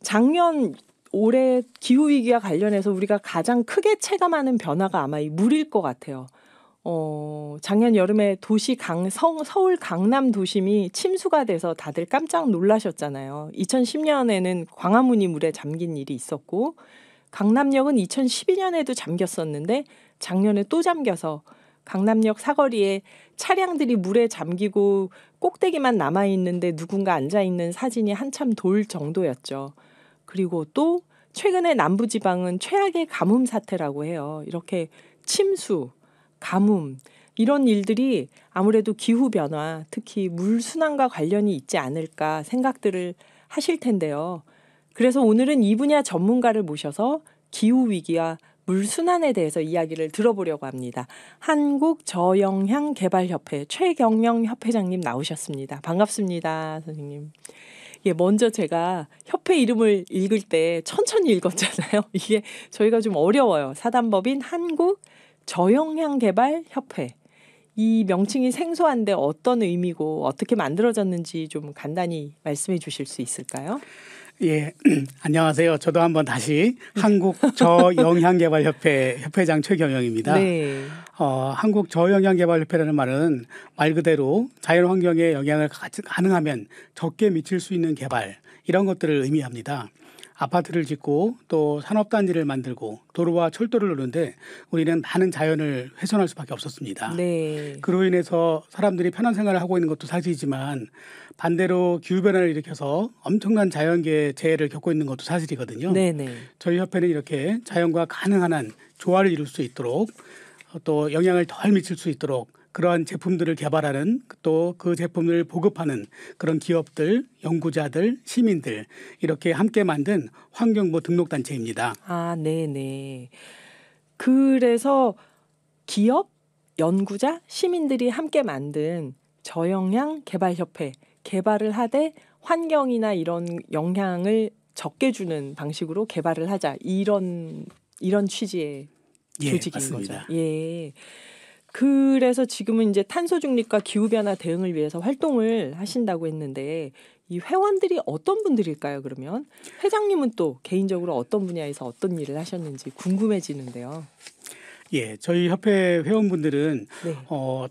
작년 올해 기후 위기와 관련해서 우리가 가장 크게 체감하는 변화가 아마 이 물일 것 같아요. 작년 여름에 서울 강남 도심이 침수가 돼서 다들 깜짝 놀라셨잖아요. 2010년에는 광화문이 물에 잠긴 일이 있었고 강남역은 2012년에도 잠겼었는데 작년에 또 잠겨서 강남역 사거리에 차량들이 물에 잠기고 꼭대기만 남아있는데 누군가 앉아있는 사진이 한참 돌 정도였죠. 그리고 또 최근에 남부지방은 최악의 가뭄 사태라고 해요. 이렇게 침수, 가뭄 이런 일들이 아무래도 기후변화, 특히 물순환과 관련이 있지 않을까 생각들을 하실 텐데요. 그래서 오늘은 이 분야 전문가를 모셔서 기후위기와 물순환에 대해서 이야기를 들어보려고 합니다. 한국저영향개발협회 최경영 협회장님 나오셨습니다. 반갑습니다, 선생님. 예, 먼저 제가 협회 이름을 읽을 때 천천히 읽었잖아요. 이게 저희가 좀 어려워요. 사단법인 한국저영향개발협회. 이 명칭이 생소한데 어떤 의미고 어떻게 만들어졌는지 좀 간단히 말씀해 주실 수 있을까요? 예, 안녕하세요. 저도 한번 다시 한국저영향개발협회 협회장 최경영입니다. 네. 한국저영향개발협회라는 말은 말 그대로 자연환경에 영향을 가능하면 적게 미칠 수 있는 개발 이런 것들을 의미합니다. 아파트를 짓고 또 산업단지를 만들고 도로와 철도를 놓는데 우리는 많은 자연을 훼손할 수밖에 없었습니다. 네. 그로 인해서 사람들이 편한 생활을 하고 있는 것도 사실이지만 반대로 기후변화를 일으켜서 엄청난 자연계의 재해를 겪고 있는 것도 사실이거든요. 네네. 저희 협회는 이렇게 자연과 가능한 한 조화를 이룰 수 있도록 또 영향을 덜 미칠 수 있도록 그러한 제품들을 개발하는 또 그 제품을 보급하는 그런 기업들, 연구자들, 시민들 이렇게 함께 만든 환경부 등록단체입니다. 아, 네네. 그래서 기업, 연구자, 시민들이 함께 만든 저영향 개발협회 개발을 하되 환경이나 이런 영향을 적게 주는 방식으로 개발을 하자 이런 취지의 조직인 맞습니다. 거죠. 예. 그래서 지금은 이제 탄소 중립과 기후 변화 대응을 위해서 활동을 하신다고 했는데 이 회원들이 어떤 분들일까요? 그러면 회장님은 또 개인적으로 어떤 분야에서 어떤 일을 하셨는지 궁금해지는데요. 예, 저희 협회 회원분들은 네.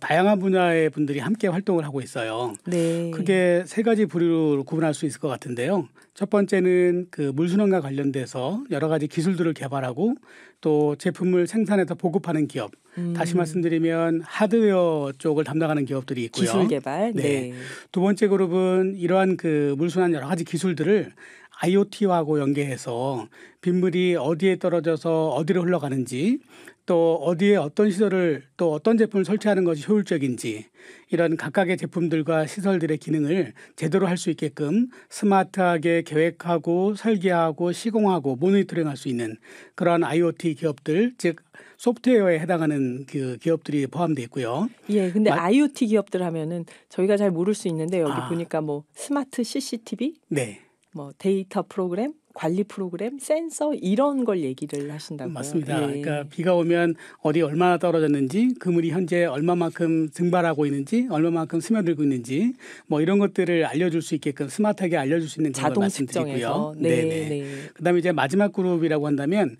다양한 분야의 분들이 함께 활동을 하고 있어요. 네. 크게 세 가지 부류로 구분할 수 있을 것 같은데요. 첫 번째는 그 물순환과 관련돼서 여러 가지 기술들을 개발하고 또 제품을 생산해서 보급하는 기업. 다시 말씀드리면 하드웨어 쪽을 담당하는 기업들이 있고요. 기술 개발. 네. 두 번째 그룹은 이러한 그 물순환 여러 가지 기술들을 IoT하고 연계해서 빗물이 어디에 떨어져서 어디로 흘러가는지 또 어디에 어떤 시설을 또 어떤 제품을 설치하는 것이 효율적인지 이런 각각의 제품들과 시설들의 기능을 제대로 할 수 있게끔 스마트하게 계획하고 설계하고 시공하고 모니터링할 수 있는 그런 IoT 기업들 즉 소프트웨어에 해당하는 그 기업들이 포함되어 있고요. 예, 근데 IoT 기업들 하면은 저희가 잘 모를 수 있는데 여기 보니까 뭐 스마트 CCTV, 네. 뭐 데이터 프로그램, 관리 프로그램, 센서 이런 걸 얘기를 하신다고요. 맞습니다. 예. 그러니까 비가 오면 어디 얼마나 떨어졌는지 그물이 현재 얼마만큼 증발하고 있는지 얼마만큼 스며들고 있는지 뭐 이런 것들을 알려줄 수 있게끔 스마트하게 알려줄 수 있는 그런 걸 자동 말씀드리고요. 측정해서. 네네. 그다음에 이제 마지막 그룹이라고 한다면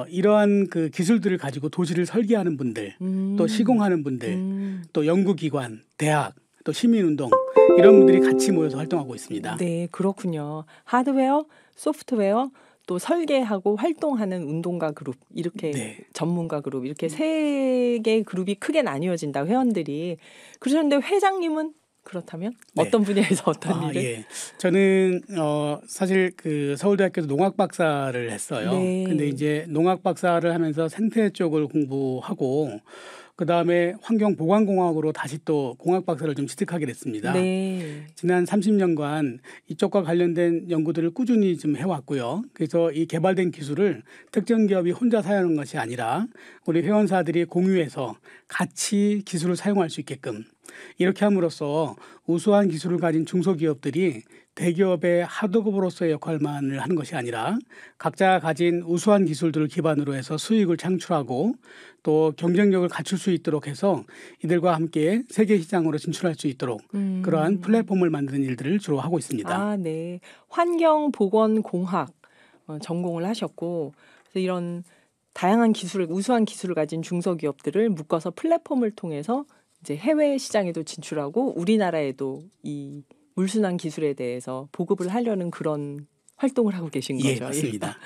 이러한 그 기술들을 가지고 도시를 설계하는 분들 또 시공하는 분들 또 연구기관, 대학 또 시민운동 이런 분들이 같이 모여서 활동하고 있습니다. 네, 그렇군요. 하드웨어, 소프트웨어, 또 설계하고 활동하는 운동가 그룹 이렇게 네. 전문가 그룹 이렇게 세 개의 그룹이 크게 나뉘어진다 회원들이. 그러셨는데 회장님은 그렇다면 어떤 분야에서 어떤 일을? 예. 저는 사실 그 서울대학교에서 농학 박사를 했어요. 네. 근데 이제 농학 박사를 하면서 생태 쪽을 공부하고 그다음에 환경보관공학으로 다시 또 공학 박사를 좀 취득하게 됐습니다. 네. 지난 30년간 이쪽과 관련된 연구들을 꾸준히 좀 해왔고요. 그래서 이 개발된 기술을 특정 기업이 혼자 사용하는 것이 아니라 우리 회원사들이 공유해서 같이 기술을 사용할 수 있게끔 이렇게 함으로써 우수한 기술을 가진 중소기업들이 대기업의 하드급으로서의 역할만을 하는 것이 아니라 각자 가진 우수한 기술들을 기반으로 해서 수익을 창출하고 또 경쟁력을 갖출 수 있도록 해서 이들과 함께 세계 시장으로 진출할 수 있도록 그러한 플랫폼을 만드는 일들을 주로 하고 있습니다. 아, 네. 환경보건공학 전공을 하셨고 그래서 이런 다양한 기술을 우수한 기술을 가진 중소기업들을 묶어서 플랫폼을 통해서 이제 해외 시장에도 진출하고 우리나라에도 이 물순환 기술에 대해서 보급을 하려는 그런 활동을 하고 계신 거죠. 예, 맞습니다.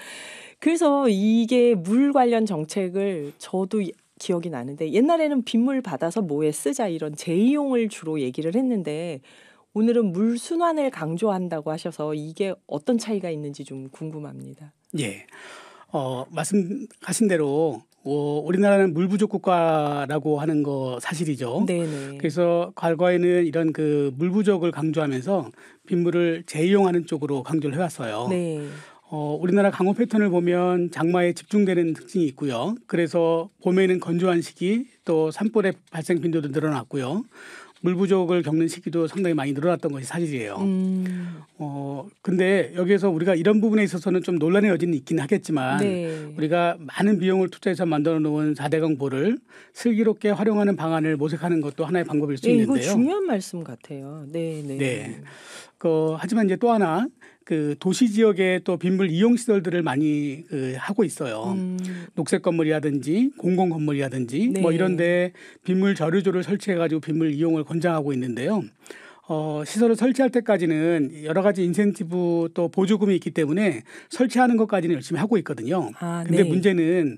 그래서 이게 물 관련 정책을 저도 기억이 나는데 옛날에는 빗물 받아서 뭐에 쓰자 이런 재이용을 주로 얘기를 했는데 오늘은 물 순환을 강조한다고 하셔서 이게 어떤 차이가 있는지 좀 궁금합니다. 예, 말씀하신 대로 우리나라는 물 부족 국가라고 하는 거 사실이죠. 네네. 그래서 과거에는 이런 그 물 부족을 강조하면서 빗물을 재이용하는 쪽으로 강조를 해왔어요. 네. 우리나라 강우 패턴을 보면 장마에 집중되는 특징이 있고요. 그래서 봄에는 건조한 시기 또 산불의 발생 빈도도 늘어났고요. 물 부족을 겪는 시기도 상당히 많이 늘어났던 것이 사실이에요. 근데 여기에서 우리가 이런 부분에 있어서는 좀 논란의 여지는 있긴 하겠지만 네. 우리가 많은 비용을 투자해서 만들어 놓은 4대강 보를 슬기롭게 활용하는 방안을 모색하는 것도 하나의 방법일 수 네, 있는데요. 이거 중요한 말씀 같아요. 네, 네. 네. 하지만 이제 또 하나 그 도시 지역에 또 빗물 이용 시설들을 많이 하고 있어요. 녹색 건물이라든지 공공 건물이라든지 네. 뭐 이런데 빗물 저류조를 설치해가지고 빗물 이용을 권장하고 있는데요. 시설을 설치할 때까지는 여러 가지 인센티브 또 보조금이 있기 때문에 설치하는 것까지는 열심히 하고 있거든요. 아, 근데 네. 문제는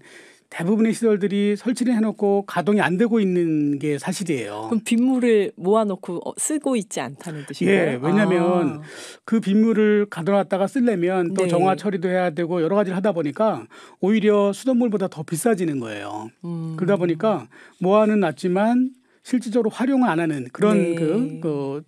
대부분의 시설들이 설치를 해놓고 가동이 안 되고 있는 게 사실이에요. 그럼 빗물을 모아놓고 쓰고 있지 않다는 뜻인가요? 예, 왜냐하면 그 빗물을 가둬놨다가 쓰려면 또 네. 정화 처리도 해야 되고 여러 가지를 하다 보니까 오히려 수돗물보다 더 비싸지는 거예요. 그러다 보니까 모아는 놨지만 실질적으로 활용을 안 하는 그런 네.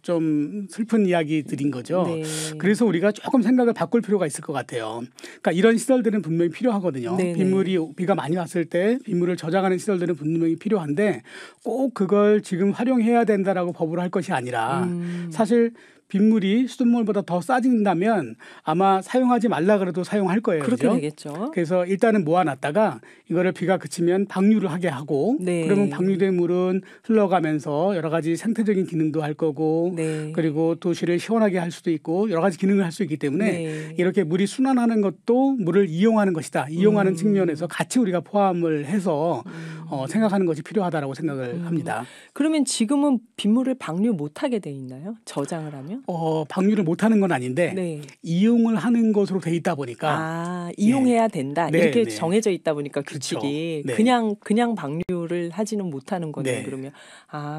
좀 슬픈 이야기들인 거죠. 네. 그래서 우리가 조금 생각을 바꿀 필요가 있을 것 같아요. 그러니까 이런 시설들은 분명히 필요하거든요. 네네. 비가 많이 왔을 때 빗물을 저장하는 시설들은 분명히 필요한데 꼭 그걸 지금 활용해야 된다라고 법으로 할 것이 아니라 사실 빗물이 수돗물보다 더 싸진다면 아마 사용하지 말라 그래도 사용할 거예요. 그렇게 그죠? 되겠죠. 그래서 일단은 모아놨다가 이거를 비가 그치면 방류를 하게 하고 네. 그러면 방류된 물은 흘러가면서 여러 가지 생태적인 기능도 할 거고 네. 그리고 도시를 시원하게 할 수도 있고 여러 가지 기능을 할 수 있기 때문에 네. 이렇게 물이 순환하는 것도 물을 이용하는 것이다. 이용하는 측면에서 같이 우리가 포함을 해서 생각하는 것이 필요하다라고 생각을 합니다. 그러면 지금은 빗물을 방류 못하게 돼 있나요? 저장을 하면? 방류를 못하는 건 아닌데 네. 이용을 하는 것으로 돼 있다 보니까 이용해야 된다. 네, 이렇게 네. 정해져 있다 보니까 그렇죠. 규칙이 네. 그냥 방류를 하지는 못하는 거네요. 네. 그러면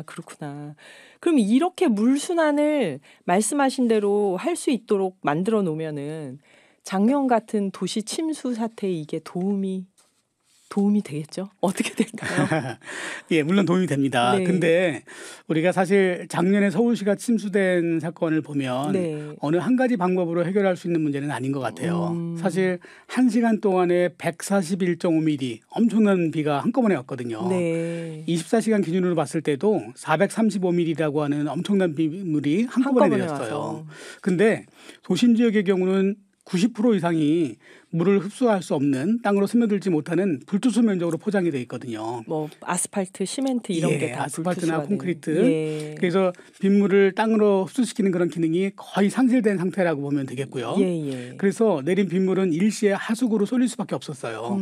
그렇구나. 그럼 이렇게 물 순환을 말씀하신 대로 할 수 있도록 만들어 놓으면은 작년 같은 도시 침수 사태에 이게 도움이 되겠죠? 어떻게 될까요? 예, 물론 도움이 됩니다. 네. 근데 우리가 사실 작년에 서울시가 침수된 사건을 보면 네. 어느 한 가지 방법으로 해결할 수 있는 문제는 아닌 것 같아요. 사실 1시간 동안에 141.5mm 엄청난 비가 한꺼번에 왔거든요. 네. 24시간 기준으로 봤을 때도 435mm라고 하는 엄청난 비물이 한꺼번에 내렸어요. 와서. 근데 도심 지역의 경우는 90% 이상이 물을 흡수할 수 없는 땅으로 스며들지 못하는 불투수 면적으로 포장이 돼 있거든요. 뭐 아스팔트, 시멘트 이런 게 다 아스팔트나 콘크리트. 예. 그래서 빗물을 땅으로 흡수시키는 그런 기능이 거의 상실된 상태라고 보면 되겠고요. 예. 그래서 내린 빗물은 일시에 하수구로 쏠릴 수밖에 없었어요.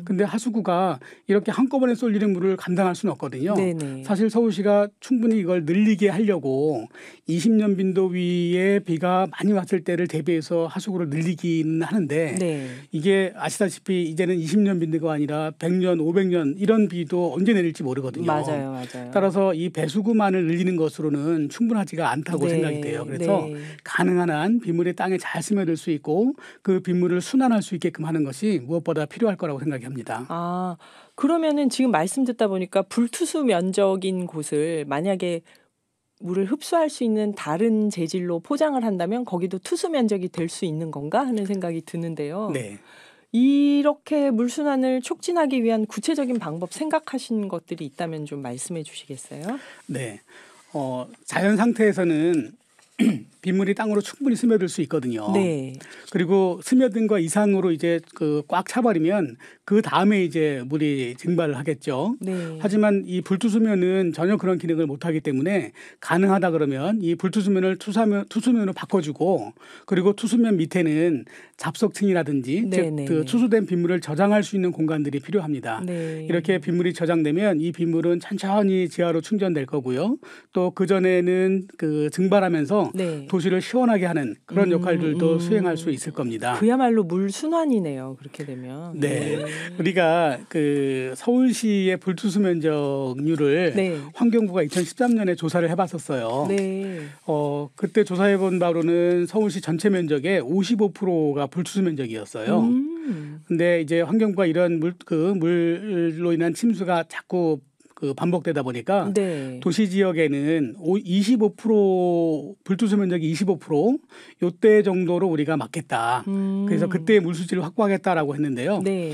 근데 하수구가 이렇게 한꺼번에 쏠리는 물을 감당할 수는 없거든요. 네네. 사실 서울시가 충분히 이걸 늘리게 하려고 20년 빈도 위에 비가 많이 왔을 때를 대비해서 하수구를 늘리기는 하는데 네. 이게 아시다시피 이제는 20년 빈도가 아니라 100년, 500년 이런 비도 언제 내릴지 모르거든요. 맞아요. 따라서 이 배수구만을 늘리는 것으로는 충분하지가 않다고 생각이 돼요. 그래서 가능한 한 빗물이 땅에 잘 스며들 수 있고 그 빗물을 순환할 수 있게끔 하는 것이 무엇보다 필요할 거라고 생각이 합니다. 그러면은 지금 말씀 듣다 보니까 불투수 면적인 곳을 만약에 물을 흡수할 수 있는 다른 재질로 포장을 한다면 거기도 투수 면적이 될 수 있는 건가 하는 생각이 드는데요. 네. 이렇게 물순환을 촉진하기 위한 구체적인 방법 생각하신 것들이 있다면 좀 말씀해 주시겠어요? 네. 자연 상태에서는 빗물이 땅으로 충분히 스며들 수 있거든요. 네. 그리고 스며든 거 이상으로 이제 그 꽉 차버리면 그 다음에 이제 물이 증발을 하겠죠. 네. 하지만 이 불투수면은 전혀 그런 기능을 못하기 때문에 가능하다 그러면 이 불투수면을 투수면으로 바꿔주고 그리고 투수면 밑에는 잡석층이라든지 즉 그 투수된 빗물을 저장할 수 있는 공간들이 필요합니다. 네. 이렇게 빗물이 저장되면 이 빗물은 천천히 지하로 충전될 거고요. 또 그 전에는 그 증발하면서 네. 도시를 시원하게 하는 그런 역할들도 수행할 수 있을 겁니다. 그야말로 물 순환이네요. 그렇게 되면. 네. 우리가 그 서울시의 불투수 면적률을 네. 환경부가 2013년에 조사를 해봤었어요. 네. 그때 조사해본 바로는 서울시 전체 면적의 55%가 불투수 면적이었어요. 근데 이제 환경부가 이런 물로 인한 침수가 자꾸 그 반복되다 보니까 네. 도시 지역에는 25% 불투수 면적이 25% 요때 정도로 우리가 막겠다. 그래서 그때 물수지를 확보하겠다라고 했는데요. 네.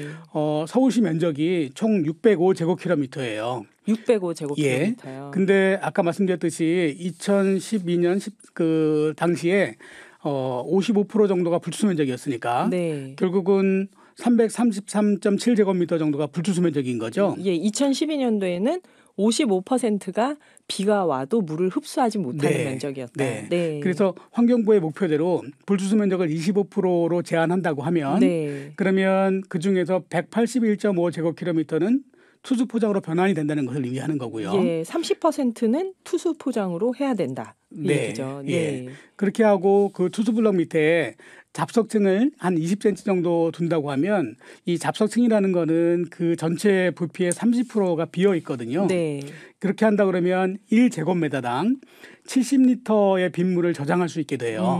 서울시 면적이 총 605제곱킬로미터예요. 605제곱킬로미터요. 예. 근데 아까 말씀드렸듯이 2012년 그 당시에 55% 정도가 불투수 면적이었으니까 네. 결국은 333.7제곱미터 정도가 불투수 면적인 거죠. 예, 2012년도에는 55%가 비가 와도 물을 흡수하지 못하는 네. 면적이었다. 네. 네. 그래서 환경부의 목표대로 불투수 면적을 25%로 제한한다고 하면 네. 그러면 그중에서 181.5제곱킬로미터는 투수 포장으로 변환이 된다는 것을 의미하는 거고요. 예, 30%는 투수 포장으로 해야 된다. 이 네. 얘기죠. 네. 예. 그렇게 하고 그 투수 블럭 밑에 잡석층을 한 20cm 정도 둔다고 하면 이 잡석층이라는 거는 그 전체 부피의 30%가 비어 있거든요. 네. 그렇게 한다 그러면 1제곱미터당 70리터의 빗물을 저장할 수 있게 돼요.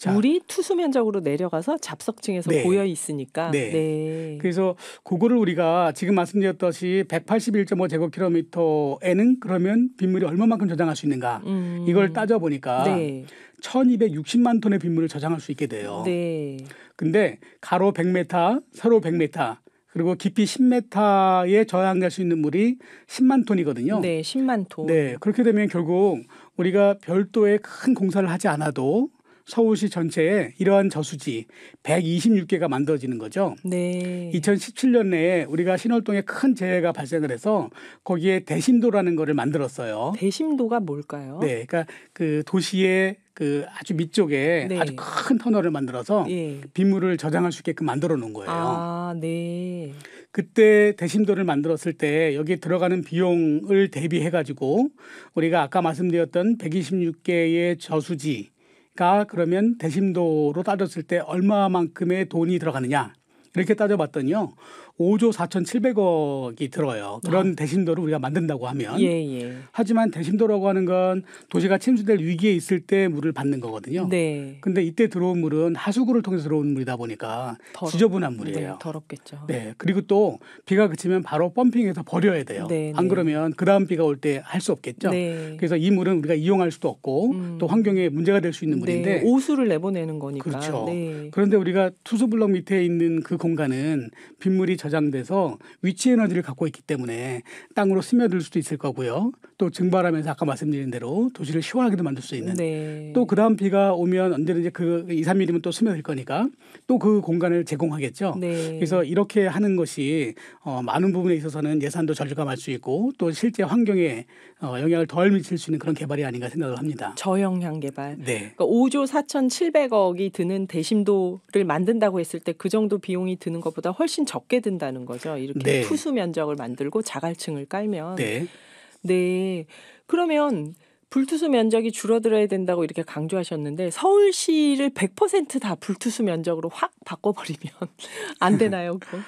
물이 투수 면적으로 내려가서 잡석층에서 네. 고여 있으니까. 네. 네. 그래서 그거를 우리가 지금 말씀드렸듯이 181.5제곱킬로미터에는 그러면 빗물이 얼마만큼 저장할 수 있는가 이걸 따져보니까 네. 1260만 톤의 빗물을 저장할 수 있게 돼요. 네. 근데 가로 100m, 세로 100m 그리고 깊이 10m에 저장될 수 있는 물이 10만 톤이거든요. 네, 10만 톤. 네, 그렇게 되면 결국 우리가 별도의 큰 공사를 하지 않아도 서울시 전체에 이러한 저수지 126개가 만들어지는 거죠. 네. 2017년 내에 우리가 신월동에 큰 재해가 발생을 해서 거기에 대심도라는 거를 만들었어요. 대심도가 뭘까요? 네, 그러니까 그 도시의 그 아주 밑쪽에 네. 아주 큰 터널을 만들어서 예. 빗물을 저장할 수 있게끔 만들어 놓은 거예요. 아, 네. 그때 대심도를 만들었을 때 여기에 들어가는 비용을 대비해 가지고 우리가 아까 말씀드렸던 126개의 저수지가 그러면 대심도로 따졌을 때 얼마만큼의 돈이 들어가느냐 이렇게 따져봤더니요. 5조 4,700억이 들어요. 그런 대심도를 우리가 만든다고 하면. 예. 하지만 대심도라고 하는 건 도시가 침수될 위기에 있을 때 물을 받는 거거든요. 네. 근데 이때 들어온 물은 하수구를 통해서 들어온 물이다 보니까 지저분한 물이에요. 네, 더럽겠죠. 네. 그리고 또 비가 그치면 바로 펌핑해서 버려야 돼요. 네, 안 네. 그러면 그다음 비가 올 때 할 수 없겠죠. 네. 그래서 이 물은 우리가 이용할 수도 없고 또 환경에 문제가 될 수 있는 물인데 네, 오수를 내보내는 거니까. 그렇죠. 네. 그런데 우리가 투수 블럭 밑에 있는 그 공간은 빗물이 저장돼서 위치 에너지를 갖고 있기 때문에 땅으로 스며들 수도 있을 거고요. 또 증발하면서 아까 말씀드린 대로 도시를 시원하게도 만들 수 있는. 네. 또 그다음 비가 오면 언제든지 그 2, 3mm면 또 스며들 거니까 또 그 공간을 제공하겠죠. 네. 그래서 이렇게 하는 것이 많은 부분에 있어서는 예산도 절감할 수 있고 또 실제 환경에 영향을 덜 미칠 수 있는 그런 개발이 아닌가 생각을 합니다. 저영향 개발. 네. 그러니까 5조 4,700억이 드는 대심도를 만든다고 했을 때 그 정도 비용이 드는 것보다 훨씬 적게 든다는 거죠. 이렇게 네. 투수 면적을 만들고 자갈층을 깔면. 네. 네. 그러면 불투수 면적이 줄어들어야 된다고 이렇게 강조하셨는데 서울시를 100%다 불투수 면적으로 확 바꿔버리면 안 되나요? 그거?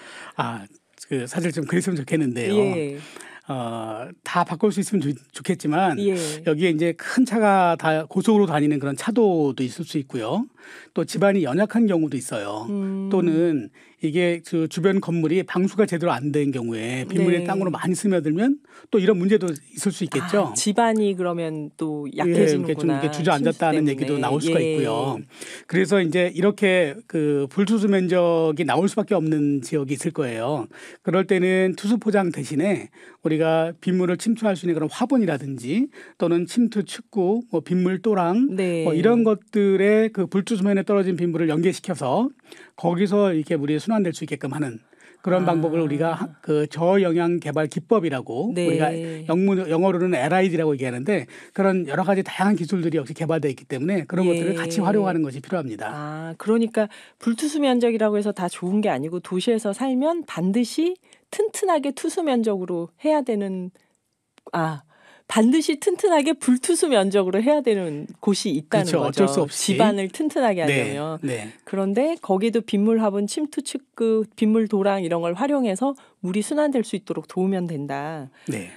그 사실 좀 그랬으면 좋겠는데요. 예. 다 바꿀 수 있으면 좋겠지만 예. 여기에 이제 큰 차가 다 고속으로 다니는 그런 차도도 있을 수 있고요. 또 집안이 연약한 경우도 있어요. 또는 이게 그 주변 건물이 방수가 제대로 안 된 경우에 빗물이 네. 땅으로 많이 스며들면 또 이런 문제도 있을 수 있겠죠. 집안이 그러면 또 예, 약해지는구나. 이렇게 좀 이렇게 주저앉았다는 얘기도 나올 수가 있고요. 그래서 이제 이렇게 그 불투수 면적이 나올 수밖에 없는 지역이 있을 거예요. 그럴 때는 투수 포장 대신에 우리가 우리가 빗물을 침투할 수 있는 그런 화분이라든지 또는 침투 축구, 뭐 빗물 또랑 네. 뭐 이런 것들의 그 불투수면에 떨어진 빗물을 연계시켜서 거기서 이렇게 물이 순환될 수 있게끔 하는 그런 방법을 우리가 그 저영향 개발 기법이라고 네. 우리가 영어로는 LID라고 얘기하는데 그런 여러 가지 다양한 기술들이 역시 개발되어 있기 때문에 그런 예. 것들을 같이 활용하는 것이 필요합니다. 아, 그러니까 불투수 면적이라고 해서 다 좋은 게 아니고 도시에서 살면 반드시 튼튼하게 투수 면적으로 해야 되는 반드시 튼튼하게 불투수 면적으로 해야 되는 곳이 있다는 그렇죠. 거죠. 어쩔 수 없이. 집안을 튼튼하게 하려면. 네. 그런데 거기도 빗물 화분, 침투 축구, 빗물 도랑 이런 걸 활용해서 물이 순환될 수 있도록 도우면 된다. 네.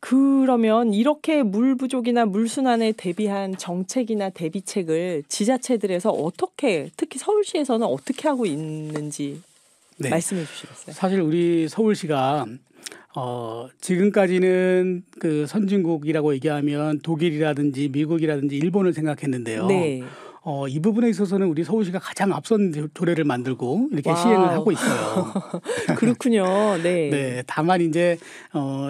그러면 이렇게 물 부족이나 물 순환에 대비한 정책이나 대비책을 지자체들에서 어떻게, 특히 서울시에서는 어떻게 하고 있는지 네. 말씀해 주시겠어요? 사실 우리 서울시가 지금까지는 그 선진국이라고 얘기하면 독일이라든지 미국이라든지 일본을 생각했는데요. 네. 이 부분에 있어서는 우리 서울시가 가장 앞선 조례를 만들고 이렇게 와우. 시행을 하고 있어요. 그렇군요. 네. 네, 다만 이제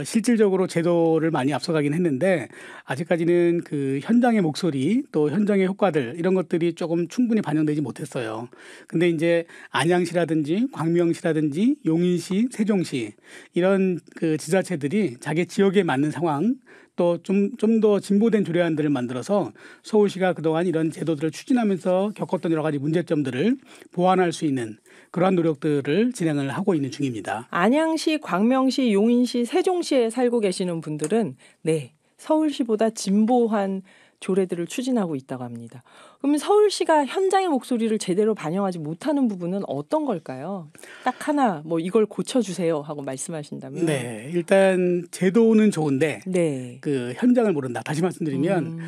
실질적으로 제도를 많이 앞서가긴 했는데 아직까지는 그 현장의 목소리 또 현장의 효과들 이런 것들이 조금 충분히 반영되지 못했어요. 근데 이제 안양시라든지 광명시라든지 용인시, 세종시 이런 그 지자체들이 자기 지역에 맞는 상황 또 좀 더 진보된 조례안들을 만들어서 서울시가 그동안 이런 제도들을 추진하면서 겪었던 여러 가지 문제점들을 보완할 수 있는 그러한 노력들을 진행을 하고 있는 중입니다. 안양시, 광명시, 용인시, 세종시에 살고 계시는 분들은 네, 서울시보다 진보한 조례들을 추진하고 있다고 합니다. 그럼 서울시가 현장의 목소리를 제대로 반영하지 못하는 부분은 어떤 걸까요? 딱 하나 뭐 이걸 고쳐주세요 하고 말씀하신다면. 네, 일단 제도는 좋은데 네. 그 현장을 모른다. 다시 말씀드리면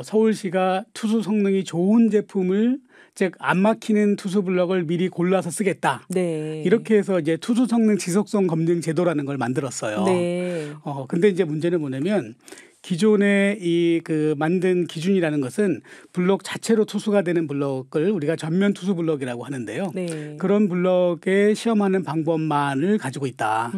서울시가 투수 성능이 좋은 제품을 즉 안 막히는 투수 블럭을 미리 골라서 쓰겠다. 네. 이렇게 해서 이제 투수 성능 지속성 검증 제도라는 걸 만들었어요. 네. 근데 이제 문제는 뭐냐면 기존에 이 그 만든 기준이라는 것은 블록 자체로 투수가 되는 블록을 우리가 전면 투수 블록이라고 하는데요. 네. 그런 블록에 시험하는 방법만을 가지고 있다.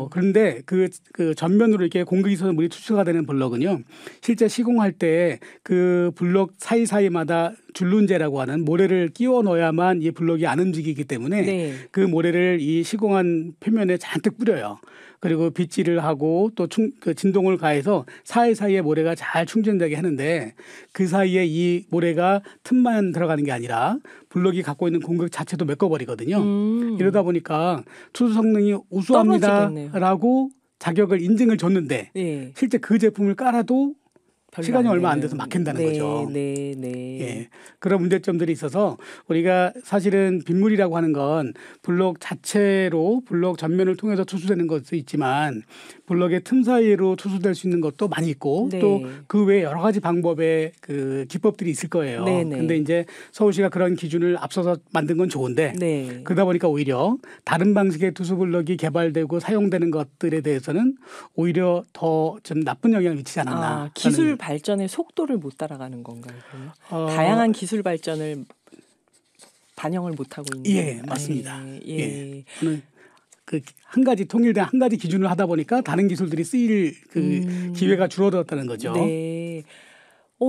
그런데 그 전면으로 이렇게 공격에서 물이 투수가 되는 블록은요. 실제 시공할 때 그 블록 사이사이마다 줄눈제라고 하는 모래를 끼워 넣어야만 이 블록이 안 움직이기 때문에 네. 그 모래를 이 시공한 표면에 잔뜩 뿌려요. 그리고 빗질을 하고 또 그 진동을 가해서 사이사이에 모래가 잘 충전되게 하는데 그 사이에 이 모래가 틈만 들어가는 게 아니라 블록이 갖고 있는 공격 자체도 메꿔버리거든요. 이러다 보니까 투수 성능이 우수합니다라고 자격을 인증을 줬는데 네. 실제 그 제품을 깔아도 시간이 얼마 안 돼서 막힌다는 네, 거죠. 네, 네. 예, 그런 문제점들이 있어서 우리가 사실은 빗물이라고 하는 건 블록 자체로 블록 전면을 통해서 투수되는 것도 있지만 블록의 틈 사이로 투수될 수 있는 것도 많이 있고 네. 또 그 외에 여러 가지 방법의 그 기법들이 있을 거예요. 네, 네. 근데 이제 서울시가 그런 기준을 앞서서 만든 건 좋은데 네. 그러다 보니까 오히려 다른 방식의 투수 블록이 개발되고 사용되는 것들에 대해서는 오히려 더 좀 나쁜 영향을 미치지 않았나. 기술 발전의 속도를 못 따라가는 건가요? 그러면? 다양한 기술 발전을 반영을 못 하고 있는. 예, 맞습니다. 예. 그 한 가지 통일된 한 가지 기준을 하다 보니까 다른 기술들이 쓰일 그 기회가 줄어들었다는 거죠. 네.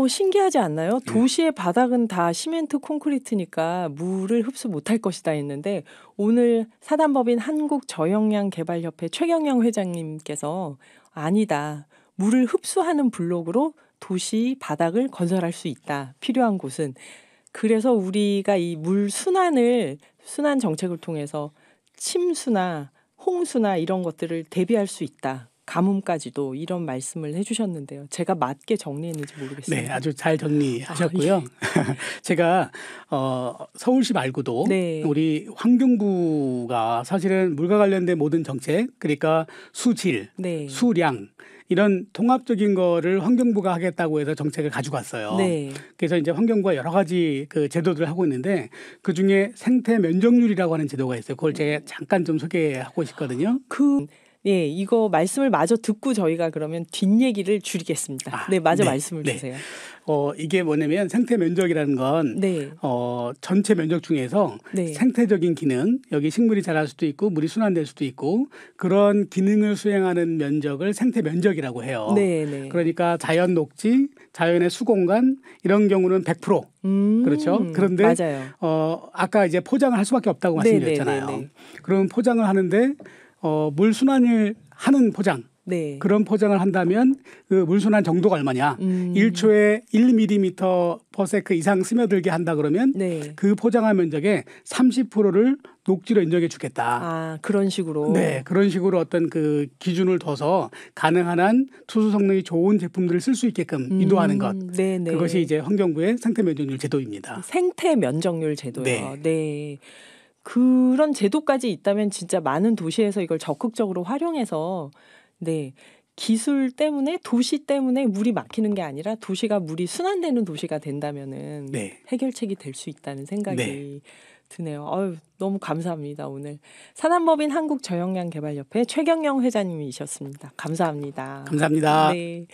신기하지 않나요? 도시의 바닥은 다 시멘트 콘크리트니까 물을 흡수 못할 것이다 했는데 오늘 사단법인 한국저영양개발협회 최경영 회장님께서 아니다. 물을 흡수하는 블록으로 도시 바닥을 건설할 수 있다. 필요한 곳은. 그래서 우리가 이 물 순환 정책을 통해서 침수나 홍수나 이런 것들을 대비할 수 있다. 가뭄까지도 이런 말씀을 해주셨는데요. 제가 맞게 정리했는지 모르겠습니다. 네, 아주 잘 정리하셨고요. 제가 서울시 말고도 네. 우리 환경부가 사실은 물과 관련된 모든 정책, 그러니까 수질, 네. 수량 이런 통합적인 거를 환경부가 하겠다고 해서 정책을 가지고 왔어요. 네. 그래서 이제 환경부가 여러 가지 그 제도들을 하고 있는데 그 중에 생태 면적률이라고 하는 제도가 있어요. 그걸 제가 잠깐 좀 소개하고 싶거든요. 예, 이거 말씀을 마저 듣고 저희가 그러면 뒷얘기를 줄이겠습니다. 네, 마저 네, 말씀을 네. 주세요. 이게 뭐냐면 생태 면적이라는 건 네. 전체 면적 중에서 네. 생태적인 기능, 여기 식물이 자랄 수도 있고 물이 순환될 수도 있고 그런 기능을 수행하는 면적을 생태 면적이라고 해요. 네, 네. 그러니까 자연 녹지, 자연의 수공간 이런 경우는 100%. 그렇죠. 그런데 맞아요. 아까 이제 포장을 할 수밖에 없다고 말씀드렸잖아요. 네, 네, 네. 그럼 포장을 하는데 물 순환을 하는 포장. 네. 그런 포장을 한다면 그 물순환 정도가 얼마냐. 1초에 1mm/s 이상 스며들게 한다 그러면 네. 그 포장한 면적의 30%를 녹지로 인정해 주겠다. 아, 그런 식으로. 네, 그런 식으로 어떤 그 기준을 둬서 가능한 한 투수 성능이 좋은 제품들을 쓸 수 있게끔 유도하는 것. 네네. 그것이 이제 환경부의 생태 면적률 제도입니다. 생태 면적률 제도요. 네. 네. 그런 제도까지 있다면 진짜 많은 도시에서 이걸 적극적으로 활용해서 네. 기술 때문에 도시 때문에 물이 막히는 게 아니라 도시가 물이 순환되는 도시가 된다면은 네. 해결책이 될 수 있다는 생각이 네. 드네요. 아유, 너무 감사합니다. 오늘 산안법인 한국저역량개발협회 최경영 회장님이셨습니다. 감사합니다. 감사합니다. 네.